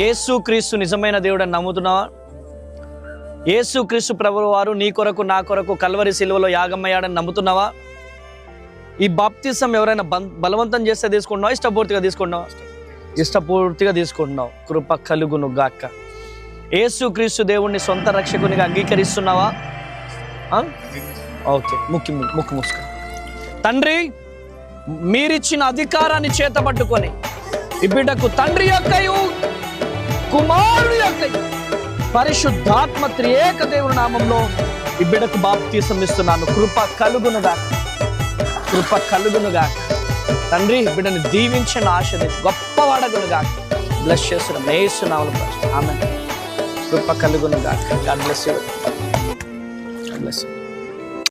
యేసుక్రీస్తు నిజమైన దేవుడని నమ్ముతున్నావా? యేసుక్రీస్తు ప్రభువు వారు నీ కొరకు నా కొరకు కల్వరి సిలువలో యాగమయ్యాడని నమ్ముతున్నావా? ఈ బాప్తిసం ఎవరైనా బలవంతం చేస్తే తీసుకుంటున్నావా? ఇష్టపూర్తిగా తీసుకుంటున్నావా? ఇష్టపూర్తిగా తీసుకుంటున్నావు. కృప కలుగును గాక. యేసుక్రీస్తు దేవుణ్ణి సొంత రక్షకునిగా అంగీకరిస్తున్నావా? ఓకే, ముక్కు మూసుకో. తండ్రి, మీరిచ్చిన అధికారాన్ని చేతబట్టుకొని ఈ బిడ్డకు తండ్రి యొక్కయు కుమారుని యొక్కయు పరిశుద్ధాత్మ త్రియేక దేవుని నామంలో ఈ బిడ్డకు బాప్తిసం ఇస్తున్నాను. కృప కలుగునుగా, కృప కలుగునుగా. తండ్రి, బిడ్డని దీవించిన ఆశీర్వదించి గొప్పవాడగునుగా. బ్లెస్ చేస్తున్నాం యేసునామములో. ఆమేన్. కృప కలుగునుగా. God bless you.